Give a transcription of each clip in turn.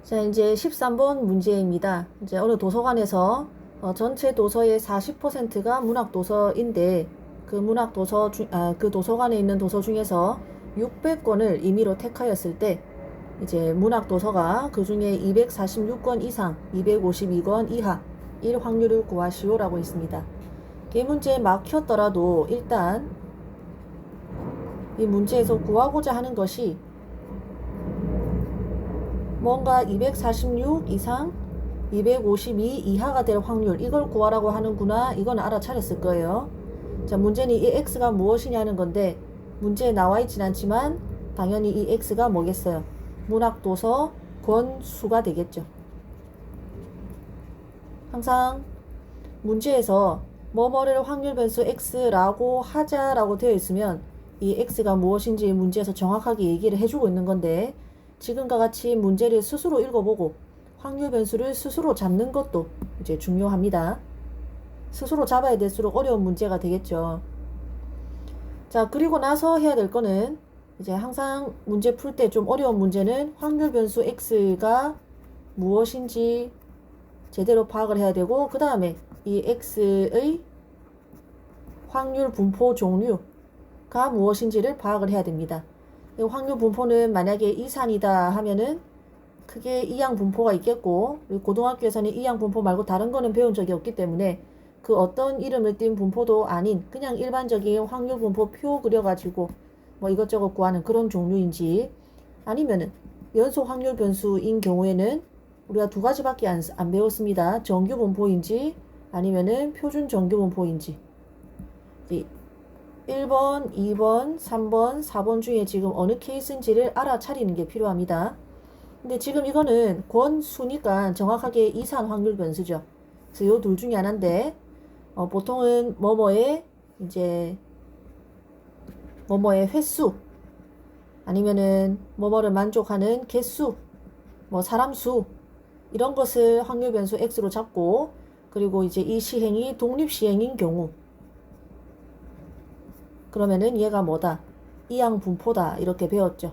자, 이제 13번 문제입니다. 이제 어느 도서관에서 전체 도서의 40%가 문학 도서인데 그 도서관에 있는 도서 중에서 600권을 임의로 택하였을 때 이제 문학 도서가 그 중에 246권 이상, 252권 이하 일 확률을 구하시오라고 있습니다. 이 문제에 막혔더라도 일단 이 문제에서 구하고자 하는 것이 뭔가 246 이상 252 이하가 될 확률, 이걸 구하라고 하는구나, 이건 알아차렸을 거예요. 자, 문제는 이 x가 무엇이냐는 건데 문제에 나와 있진 않지만 당연히 이 x가 뭐겠어요? 문학도서 권수가 되겠죠. 항상 문제에서 뭐뭐를 확률 변수 x라고 하자라고 되어 있으면 이 x가 무엇인지 문제에서 정확하게 얘기를 해주고 있는 건데, 지금과 같이 문제를 스스로 읽어보고 확률 변수를 스스로 잡는 것도 이제 중요합니다. 스스로 잡아야 될수록 어려운 문제가 되겠죠. 자, 그리고 나서 해야 될 거는 이제 항상 문제 풀 때 좀 어려운 문제는 확률 변수 x가 무엇인지 제대로 파악을 해야 되고, 그 다음에 이 x의 확률 분포 종류가 무엇인지를 파악을 해야 됩니다. 확률 분포는 만약에 이산이다 하면은 크게 이항 분포가 있겠고, 고등학교에서는 이항 분포 말고 다른 거는 배운 적이 없기 때문에 그 어떤 이름을 띈 분포도 아닌 그냥 일반적인 확률 분포 표 그려가지고 뭐 이것저것 구하는 그런 종류인지, 아니면은 연속 확률 변수인 경우에는 우리가 두 가지밖에 안 배웠습니다. 정규 분포인지 아니면은 표준 정규 분포인지. 1번, 2번, 3번, 4번 중에 지금 어느 케이스인지를 알아차리는 게 필요합니다. 근데 지금 이거는 권수니까 정확하게 이산 확률 변수죠. 그래서 요 둘 중에 하나인데, 보통은 뭐뭐의 횟수, 아니면은 뭐뭐를 만족하는 개수, 뭐 사람 수, 이런 것을 확률 변수 x로 잡고, 그리고 이제 이 시행이 독립 시행인 경우, 그러면은 얘가 뭐다? 이항 분포다. 이렇게 배웠죠.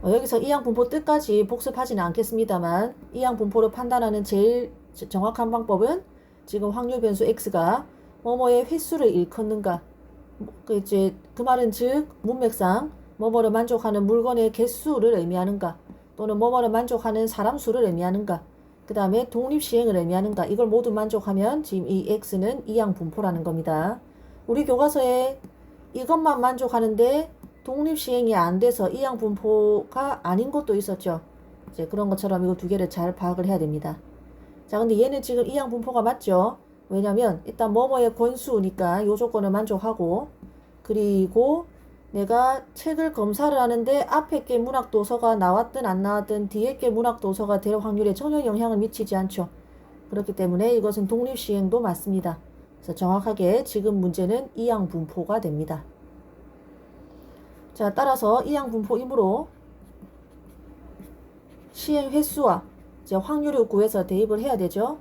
여기서 이항 분포 뜻까지 복습하지는 않겠습니다만, 이항 분포를 판단하는 제일 정확한 방법은 지금 확률 변수 x가 뭐뭐의 횟수를 일컫는가, 그 말은 즉 문맥상 뭐뭐를 만족하는 물건의 개수를 의미하는가, 또는 뭐뭐를 만족하는 사람 수를 의미하는가, 그 다음에 독립 시행을 의미하는가, 이걸 모두 만족하면 지금 이 x는 이항 분포라는 겁니다. 우리 교과서에 이것만 만족하는데 독립시행이 안 돼서 이항 분포가 아닌 것도 있었죠. 이제 그런 것처럼 이거 두 개를 잘 파악을 해야 됩니다. 자, 근데 얘는 지금 이항 분포가 맞죠? 왜냐면 일단 뭐뭐의 권수니까 요 조건을 만족하고, 그리고 내가 책을 검사를 하는데 앞에 게 문학도서가 나왔든 안 나왔든 뒤에 게 문학도서가 될 확률에 전혀 영향을 미치지 않죠. 그렇기 때문에 이것은 독립시행도 맞습니다. 그래서 정확하게 지금 문제는 이항 분포가 됩니다. 자, 따라서 이항 분포이므로 시행 횟수와 이제 확률을 구해서 대입을 해야 되죠.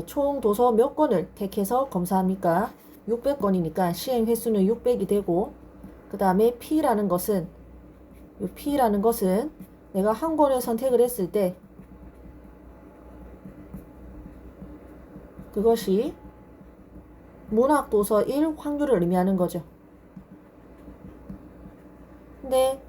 총 도서 몇 권을 택해서 검사합니까? 600권이니까 시행 횟수는 600이 되고, 그 다음에 P라는 것은 내가 한 권을 선택을 했을 때 그것이 문학도서 1 확률을 의미하는 거죠. 근데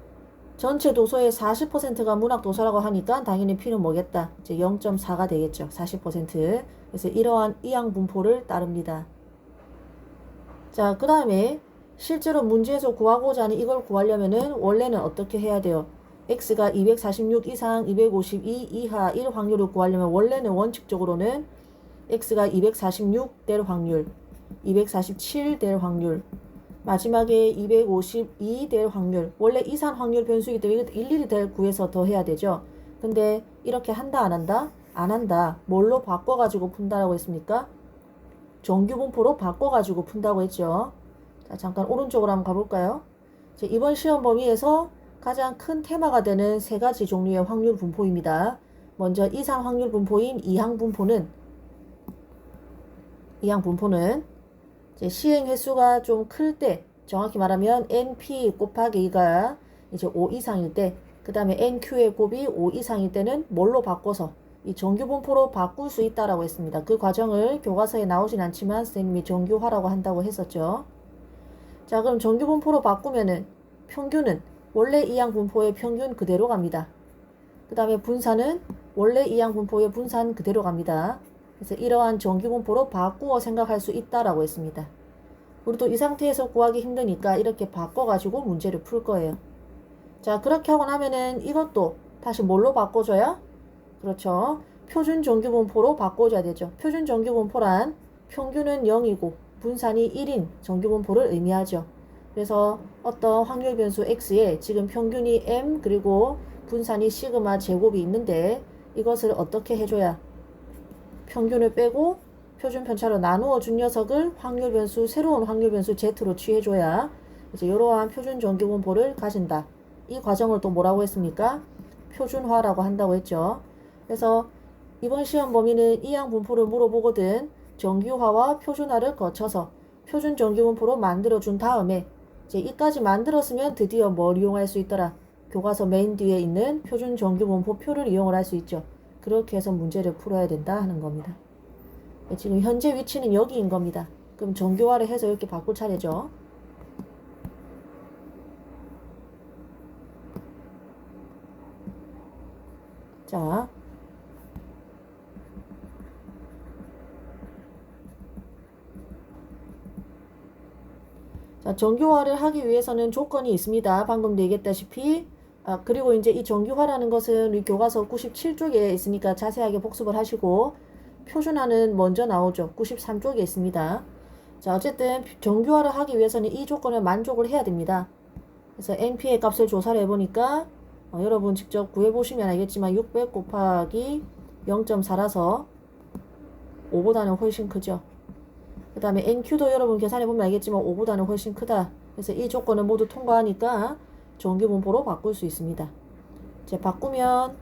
전체 도서의 40%가 문학도서라고 하니까 당연히 P는 뭐겠다? 이제 0.4가 되겠죠. 40%. 그래서 이러한 이항 분포를 따릅니다. 자, 그 다음에 실제로 문제에서 구하고자 하는 이걸 구하려면은 원래는 어떻게 해야 돼요? x가 246 이상 252 이하 1 확률을 구하려면 원래는 원칙적으로는 x가 246 될 확률, 247 될 확률, 마지막에 252 될 확률, 원래 이산 확률 변수이기 때문에 일일이 구해서 더 해야 되죠. 근데 이렇게 한다 안 한다? 안 한다. 뭘로 바꿔가지고 푼다라고 했습니까? 정규 분포로 바꿔가지고 푼다고 했죠. 자, 잠깐 오른쪽으로 한번 가볼까요? 이번 시험 범위에서 가장 큰 테마가 되는 세 가지 종류의 확률 분포입니다. 먼저 이산 확률 분포인 이항 분포는 이제 시행 횟수가 좀 클 때, 정확히 말하면 NP 곱하기 2가 이제 5 이상일 때 그 다음에 NQ의 곱이 5 이상일 때는 뭘로 바꿔서 이 정규분포로 바꿀 수 있다라고 했습니다. 그 과정을 교과서에 나오진 않지만 선생님이 정규화라고 한다고 했었죠. 자, 그럼 정규분포로 바꾸면은 평균은 원래 이항분포의 평균 그대로 갑니다. 그 다음에 분산은 원래 이항분포의 분산 그대로 갑니다. 그래서 이러한 정규분포로 바꾸어 생각할 수 있다라고 했습니다. 우리도 이 상태에서 구하기 힘드니까 이렇게 바꿔가지고 문제를 풀 거예요. 자, 그렇게 하고 나면은 이것도 다시 뭘로 바꿔줘야? 그렇죠. 표준 정규분포로 바꿔줘야 되죠. 표준 정규분포란 평균은 0이고 분산이 1인 정규분포를 의미하죠. 그래서 어떤 확률 변수 x에 지금 평균이 m 그리고 분산이 시그마 제곱이 있는데 이것을 어떻게 해줘야? 평균을 빼고 표준 편차로 나누어 준 녀석을 확률 변수 새로운 확률 변수 z로 취해줘야 이제 이러한 표준 정규분포를 가진다. 이 과정을 또 뭐라고 했습니까? 표준화라고 한다고 했죠. 그래서 이번 시험 범위는 이항 분포를 물어보거든 정규화와 표준화를 거쳐서 표준 정규분포로 만들어준 다음에 이제 이까지 만들었으면 드디어 뭘 이용할 수 있더라? 교과서 메인 뒤에 있는 표준 정규분포 표를 이용을 할 수 있죠. 그렇게 해서 문제를 풀어야 된다 하는 겁니다. 지금 현재 위치는 여기인 겁니다. 그럼 정규화를 해서 이렇게 바꿀 차례죠. 자, 정규화를 하기 위해서는 조건이 있습니다. 방금도 얘기했다시피 그리고 이제 이 정규화라는 것은 우리 교과서 97쪽에 있으니까 자세하게 복습을 하시고 표준화는 먼저 나오죠. 93쪽에 있습니다. 자, 어쨌든 정규화를 하기 위해서는 이 조건을 만족을 해야 됩니다. 그래서 NP의 값을 조사를 해보니까 여러분 직접 구해보시면 알겠지만 600 곱하기 0.4라서 5보다는 훨씬 크죠. 그 다음에 NQ도 여러분 계산해보면 알겠지만 5보다는 훨씬 크다. 그래서 이 조건을 모두 통과하니까 정규분포로 바꿀 수 있습니다. 이제 바꾸면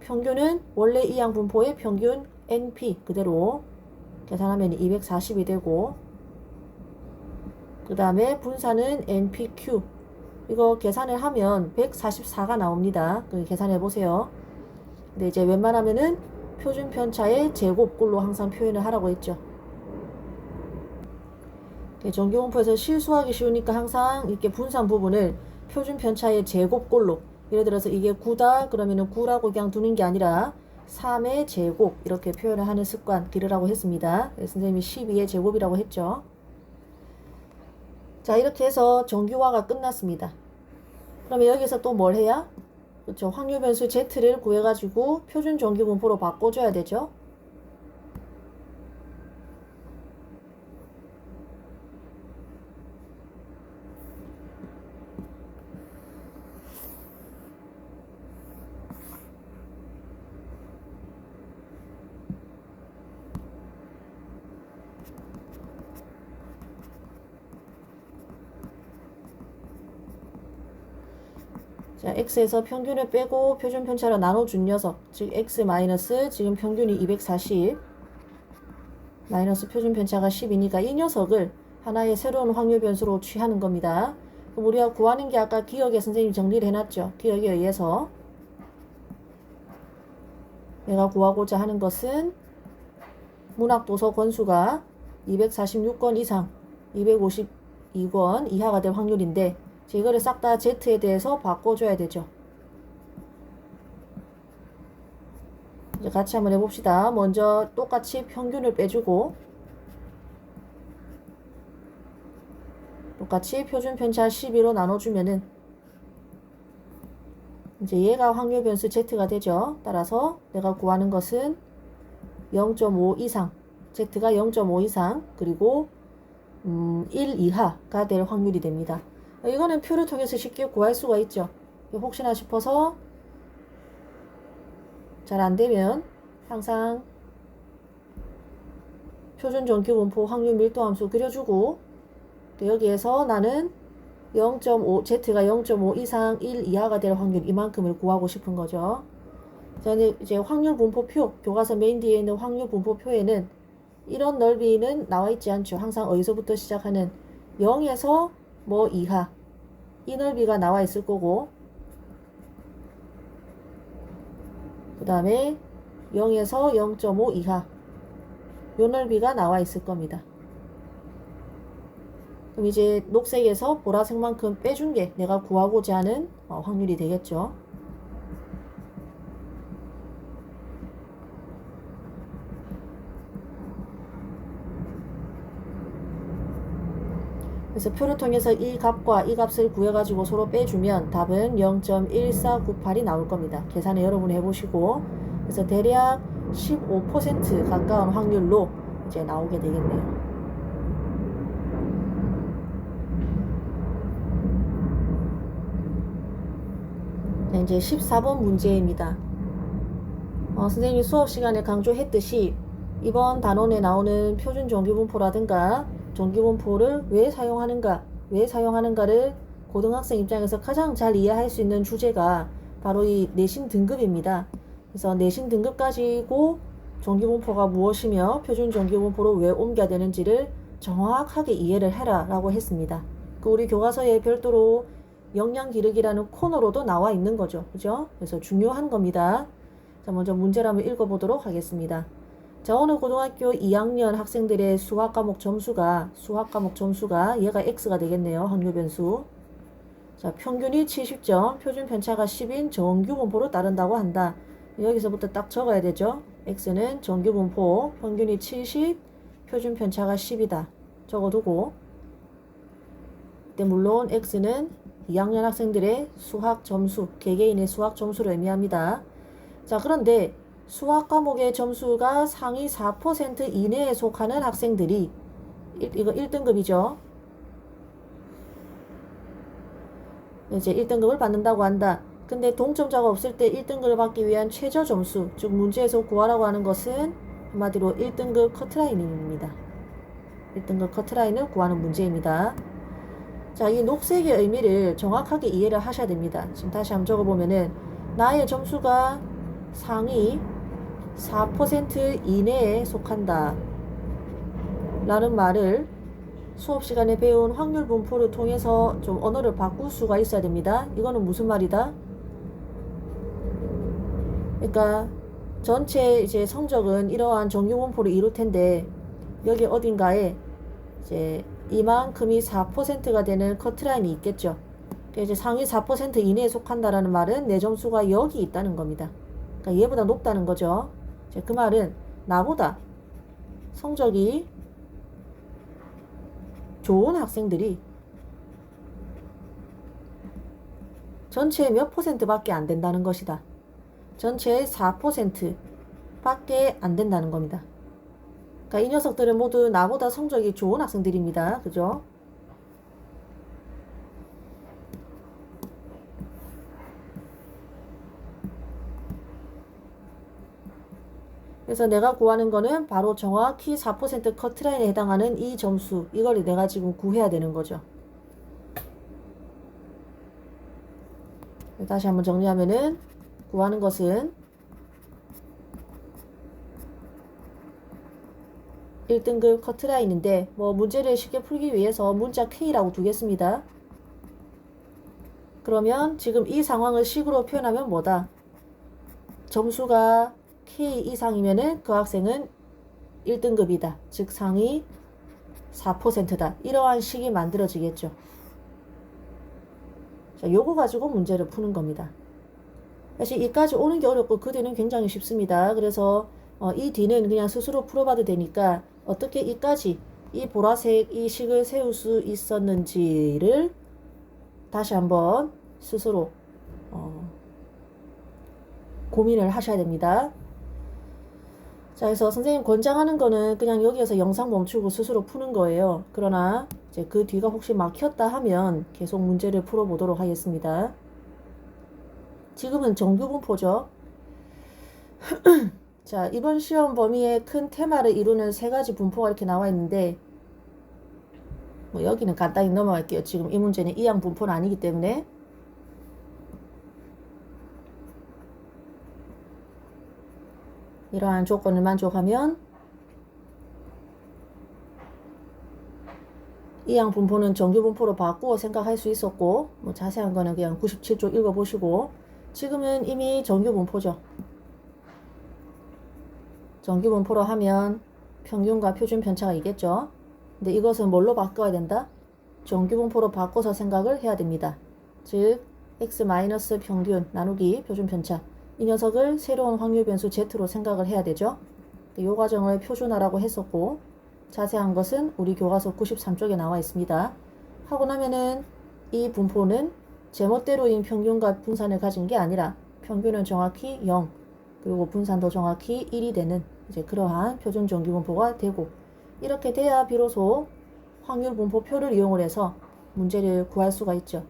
평균은 원래 이항분포의 평균 NP 그대로 계산하면 240이 되고 그 다음에 분산은 NPQ 이거 계산을 하면 144가 나옵니다. 계산해 보세요. 근데 이제 웬만하면은 표준 편차의 제곱꼴로 항상 표현을 하라고 했죠. 정규분포에서 실수하기 쉬우니까 항상 이렇게 분산 부분을 표준 편차의 제곱꼴로 예를 들어서 이게 9다 그러면은 9라고 그냥 두는 게 아니라 3의 제곱 이렇게 표현을 하는 습관 기르라고 했습니다. 선생님이 12의 제곱이라고 했죠. 자, 이렇게 해서 정규화가 끝났습니다. 그러면 여기서 또 뭘 해야? 그렇죠. 확률 변수 z를 구해가지고 표준 정규분포로 바꿔줘야 되죠. 자, x에서 평균을 빼고 표준 편차로 나눠준 녀석, 즉 x 마이너스 지금 평균이 240 마이너스 표준 편차가 10이니까 이 녀석을 하나의 새로운 확률 변수로 취하는 겁니다. 그럼 우리가 구하는 게 아까 기억에 선생님이 정리를 해놨죠. 기억에 의해서 내가 구하고자 하는 것은 문학도서 권수가 246권 이상 252권 이하가 될 확률인데 이거를 싹 다 Z에 대해서 바꿔줘야 되죠. 이제 같이 한번 해봅시다. 먼저 똑같이 평균을 빼주고 똑같이 표준 편차 12로 나눠주면은 이제 얘가 확률 변수 Z가 되죠. 따라서 내가 구하는 것은 0.5 이상 Z가 0.5 이상 그리고 1 이하가 될 확률이 됩니다. 이거는 표를 통해서 쉽게 구할 수가 있죠. 혹시나 싶어서 잘 안되면 항상 표준 정규분포 확률 밀도함수 그려주고 여기에서 나는 0.5 Z가 0.5 이상 1 이하가 될 확률 이만큼을 구하고 싶은 거죠. 자, 이제 확률 분포표 교과서 메인 뒤에 있는 확률 분포표에는 이런 넓이는 나와 있지 않죠. 항상 어디서부터 시작하는 0에서 뭐 이하 이 넓이가 나와 있을 거고 그 다음에 0에서 0.5 이하 요 넓이가 나와 있을 겁니다. 그럼 이제 녹색에서 보라색만큼 빼준 게 내가 구하고자 하는 확률이 되겠죠. 그래서 표를 통해서 이 값과 이 값을 구해가지고 서로 빼주면 답은 0.1498이 나올 겁니다. 계산을 여러분이 해보시고, 그래서 대략 15% 가까운 확률로 이제 나오게 되겠네요. 자, 이제 14번 문제입니다. 선생님이 수업 시간에 강조했듯이 이번 단원에 나오는 표준 정규분포라든가 정규분포를 왜 사용하는가를 고등학생 입장에서 가장 잘 이해할 수 있는 주제가 바로 이 내신 등급입니다. 그래서 내신 등급 가지고 정규분포가 무엇이며 표준 정규분포로 왜 옮겨야 되는지를 정확하게 이해를 해라 라고 했습니다. 그 우리 교과서에 별도로 역량기르기라는 코너로도 나와 있는 거죠. 그죠? 그래서 중요한 겁니다. 자, 먼저 문제를 한번 읽어보도록 하겠습니다. 자, 어느 고등학교 2학년 학생들의 수학 과목 점수가 얘가 X가 되겠네요. 확률 변수. 자, 평균이 70점, 표준 편차가 10인 정규 분포로 따른다고 한다. 여기서부터 딱 적어야 되죠. X는 정규 분포, 평균이 70, 표준 편차가 10이다. 적어두고. 근데 물론 X는 2학년 학생들의 수학 점수, 개개인의 수학 점수를 의미합니다. 자, 그런데 수학 과목의 점수가 상위 4% 이내에 속하는 학생들이 이거 1등급이죠. 이제 1등급을 받는다고 한다. 근데 동점자가 없을 때 1등급을 받기 위한 최저 점수, 즉 문제에서 구하라고 하는 것은 한마디로 1등급 커트라인입니다. 1등급 커트라인을 구하는 문제입니다. 자, 이 녹색의 의미를 정확하게 이해를 하셔야 됩니다. 지금 다시 한번 적어보면은 나의 점수가 상위 4% 이내에 속한다 라는 말을 수업시간에 배운 확률 분포를 통해서 좀 언어를 바꿀 수가 있어야 됩니다. 이거는 무슨 말이다? 그러니까 전체 이제 성적은 이러한 정규 분포를 이룰 텐데 여기 어딘가에 이제 이만큼이 4%가 되는 커트라인이 있겠죠. 이제 상위 4% 이내에 속한다라는 말은 내 점수가 여기 있다는 겁니다. 그러니까 얘보다 높다는 거죠. 그 말은 나보다 성적이 좋은 학생들이 전체의 몇 %밖에 안 된다는 것이다. 전체의 4% 밖에 안 된다는 겁니다. 그러니까 이 녀석들은 모두 나보다 성적이 좋은 학생들입니다. 그죠? 그래서 내가 구하는 거는 바로 정확히 4% 커트라인에 해당하는 이 점수, 이걸 내가 지금 구해야 되는 거죠. 다시 한번 정리하면은 구하는 것은 1등급 커트라인인데 문제를 쉽게 풀기 위해서 문자 K라고 두겠습니다. 그러면 지금 이 상황을 식으로 표현하면 뭐다? 점수가 K 이상이면은 그 학생은 1등급이다. 즉 상위 4%다. 이러한 식이 만들어지겠죠. 자, 요거 가지고 문제를 푸는 겁니다. 사실 이까지 오는 게 어렵고 그 뒤는 굉장히 쉽습니다. 그래서 이 뒤는 그냥 스스로 풀어봐도 되니까 어떻게 이까지 이 보라색 이 식을 세울 수 있었는지를 다시 한번 스스로 고민을 하셔야 됩니다. 자, 그래서 선생님 권장하는 거는 그냥 여기에서 영상 멈추고 스스로 푸는 거예요. 그러나 이제 그 뒤가 혹시 막혔다 하면 계속 문제를 풀어보도록 하겠습니다. 지금은 정규분포죠. 자, 이번 시험 범위의 큰 테마를 이루는 세 가지 분포가 이렇게 나와 있는데 여기는 간단히 넘어갈게요. 지금 이 문제는 이항 분포는 아니기 때문에. 이러한 조건을 만족하면 이항 분포는 정규 분포로 바꾸어 생각할 수 있었고 자세한 거는 그냥 97쪽 읽어보시고 지금은 이미 정규 분포죠. 정규분포로 하면 평균과 표준 편차가 있겠죠. 근데 이것은 뭘로 바꿔야 된다? 정규분포로 바꿔서 생각을 해야 됩니다. 즉 x 마이너스 평균 나누기 표준 편차, 이 녀석을 새로운 확률 변수 z로 생각을 해야 되죠. 이 과정을 표준화라고 했었고, 자세한 것은 우리 교과서 93쪽에 나와 있습니다. 하고 나면은 이 분포는 제멋대로인 평균과 분산을 가진 게 아니라 평균은 정확히 0, 그리고 분산도 정확히 1이 되는 이제 그러한 표준 정규분포가 되고, 이렇게 돼야 비로소 확률 분포표를 이용을 해서 문제를 구할 수가 있죠.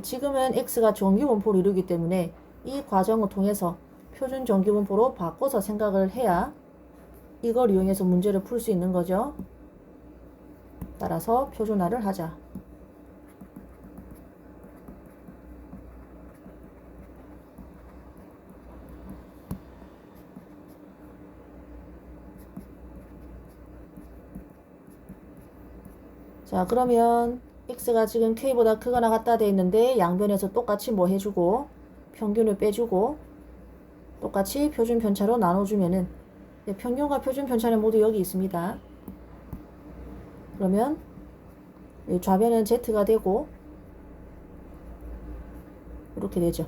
지금은 x가 정규분포를 이루기 때문에 이 과정을 통해서 표준 정규분포로 바꿔서 생각을 해야 이걸 이용해서 문제를 풀 수 있는 거죠. 따라서 표준화를 하자. 자, 그러면 x가 지금 k보다 크거나 같다 돼 있는데 양변에서 똑같이 뭐 해주고 평균을 빼주고 똑같이 표준 편차로 나눠주면은 평균과 표준 편차는 모두 여기 있습니다. 그러면 좌변은 z가 되고 이렇게 되죠.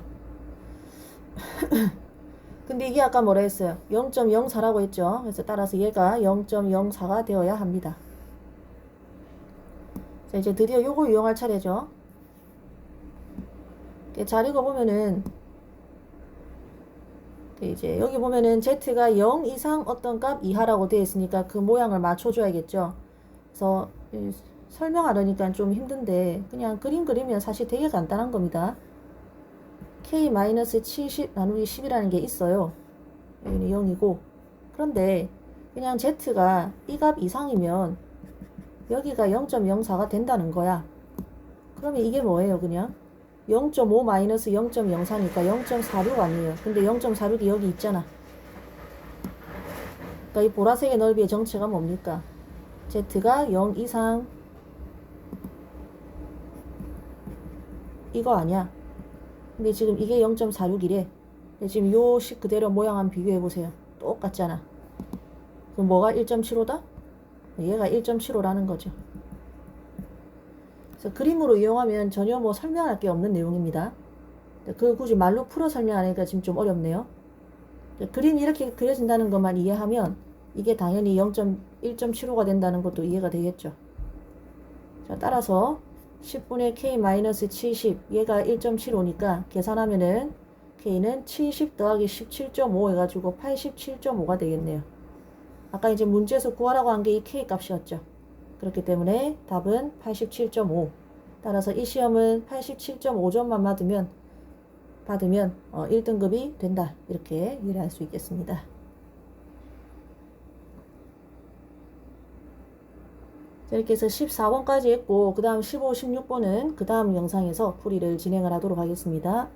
근데 이게 아까 뭐라 했어요? 0.04라고 했죠. 그래서 따라서 얘가 0.04가 되어야 합니다. 자, 이제 드디어 요거 이용할 차례죠. 잘 읽어보면은 이제 여기 보면은 z가 0 이상 어떤 값 이하라고 되어 있으니까 그 모양을 맞춰줘야겠죠. 그래서 설명하려니까 좀 힘든데 그냥 그림 그리면 사실 되게 간단한 겁니다. k-70 나누기 10이라는 게 있어요. 여기는 0이고, 그런데 그냥 z가 이 값 이상이면 여기가 0.04가 된다는 거야. 그러면 이게 뭐예요? 그냥 0.5 마이너스 0.04니까 0.46 아니에요. 근데 0.46이 여기 있잖아. 그러니까 이 보라색의 넓이의 정체가 뭡니까? z가 0 이상 이거 아니야. 근데 지금 이게 0.46이래. 근데 지금 요 식 그대로 모양 한번 비교해보세요. 똑같잖아. 그럼 뭐가 1.75다? 얘가 1.75라는 거죠. 그래서 그림으로 이용하면 전혀 뭐 설명할 게 없는 내용입니다. 그걸 굳이 말로 풀어 설명하니까 지금 좀 어렵네요. 그림이 이렇게 그려진다는 것만 이해하면 이게 당연히 1.75가 된다는 것도 이해가 되겠죠. 자, 따라서 10분의 k-70, 얘가 1.75니까 계산하면은 k는 70 더하기 17.5 해가지고 87.5가 되겠네요. 아까 이제 문제에서 구하라고 한 게 이 k 값이었죠. 그렇기 때문에 답은 87.5. 따라서 이 시험은 87.5점만 받으면 1등급이 된다. 이렇게 이해할 수 있겠습니다. 자, 이렇게 해서 14번까지 했고 그 다음 15, 16번은 그 다음 영상에서 풀이를 진행을 하도록 하겠습니다.